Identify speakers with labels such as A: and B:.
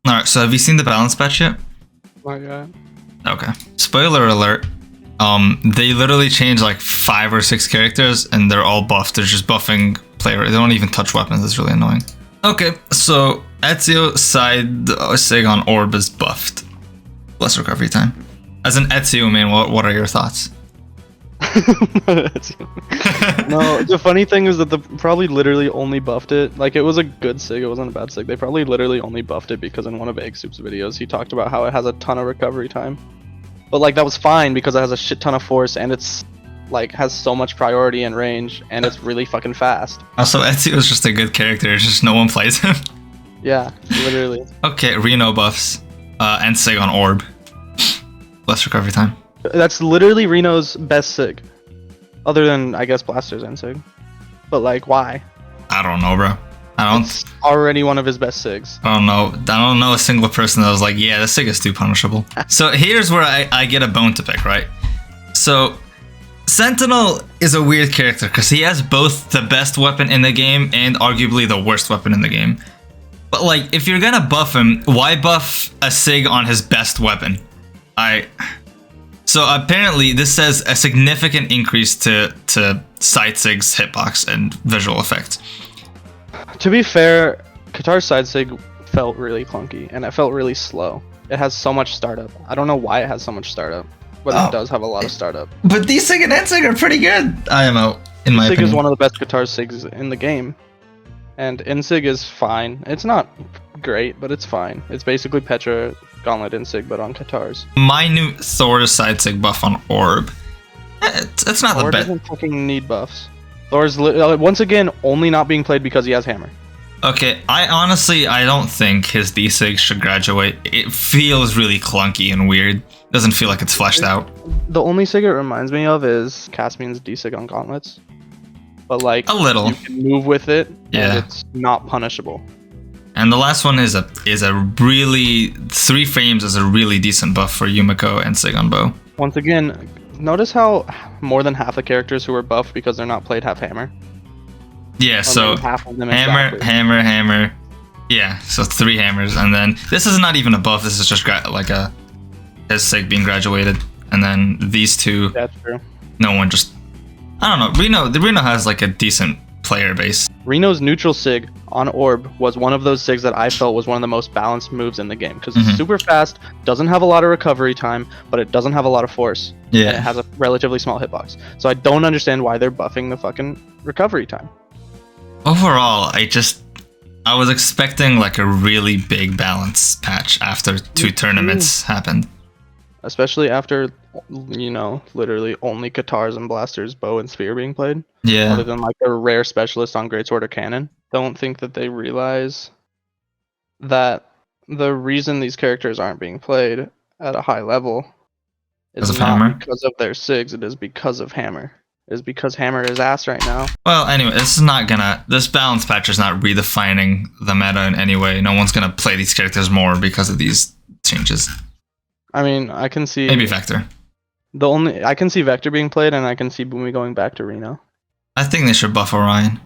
A: Alright, so have you seen the balance patch yet?
B: Not yet.
A: Okay. Spoiler alert. They literally changed like 5 or 6 characters and they're all buffed. They're just buffing player. They don't even touch weapons. It's really annoying. Okay, so Ezio SIG on Orb is buffed. Less recovery time. As an Ezio main, what are your thoughts?
B: No, the funny thing is that they probably literally only buffed it. Like, it was a good SIG, it wasn't a bad SIG. They probably literally only buffed it because in one of Eggsoup's videos, he talked about how it has a ton of recovery time. But, like, that was fine because it has a shit ton of force and it's, like, has so much priority and range and it's really fucking fast.
A: Also, Ezio is just a good character, it's just no one plays him.
B: Yeah, literally.
A: Okay, Reno buffs. NSIG on Orb. Less recovery time.
B: That's literally Reno's best SIG. Other than, I guess, Blaster's NSIG. But, like, why?
A: I don't know, bro.
B: It's already one of his best SIGs.
A: I don't know a single person that was like, yeah, this SIG is too punishable. So here's where I get a bone to pick, right? So Sentinel is a weird character because he has both the best weapon in the game and arguably the worst weapon in the game. But like, if you're gonna buff him, why buff a SIG on his best weapon? So apparently this says a significant increase to side SIG's hitbox and visual effects.
B: To be fair, Katar's side SIG felt really clunky and it felt really slow. It has so much startup. I don't know why it has so much startup, but it does have a lot of startup.
A: But DSIG and NSIG are pretty good, IMO, in my opinion.
B: NSIG is one of the best Katar SIGs in the game. And NSIG is fine. It's not great, but it's fine. It's basically Petra Gauntlet NSIG, but on Katars.
A: My new Thor side SIG buff on Orb. It's not the
B: Thor
A: best.
B: doesn't fucking need buffs. Thor's once again only not being played because he has hammer.
A: Okay, I don't think his DSIG should graduate. It feels really clunky and weird. Doesn't feel like it's fleshed out.
B: The only SIG it reminds me of is Caspian's DSIG on Gauntlets. But like
A: a little.
B: You can move with it,
A: yeah.
B: And it's not punishable.
A: And the last one is a really 3 frames is a really decent buff for Yumiko and SIG on bow.
B: Once again, notice how more than half the characters who are buffed because they're not played have hammer.
A: Yeah, so
B: half of them
A: hammer,
B: exactly.
A: hammer. Yeah, so 3 hammers, and then this is not even a buff. This is just like his SIG being graduated, and then these 2.
B: That's true.
A: No one just. I don't know. Reno has like a decent player base.
B: Reno's neutral SIG on Orb was one of those SIGs that I felt was one of the most balanced moves in the game because it's super fast, doesn't have a lot of recovery time, but it doesn't have a lot of force.
A: Yeah.
B: And it has a relatively small hitbox. So I don't understand why they're buffing the fucking recovery time.
A: Overall, I was expecting like a really big balance patch after 2 tournaments happened.
B: Especially after, you know, literally only Katars and Blasters, bow and spear being played.
A: Yeah.
B: Other than like a rare specialist on Greatsword or Cannon. Don't think that they realize that the reason these characters aren't being played at a high level is not because of their SIGs, it is because of hammer. It is because hammer is ass right now.
A: Well, anyway, this balance patch is not redefining the meta in any way. No one's gonna play these characters more because of these changes.
B: I mean, I can see
A: maybe Vector.
B: I can see Vector being played, and I can see Boomy going back to Reno.
A: I think they should buff Orion.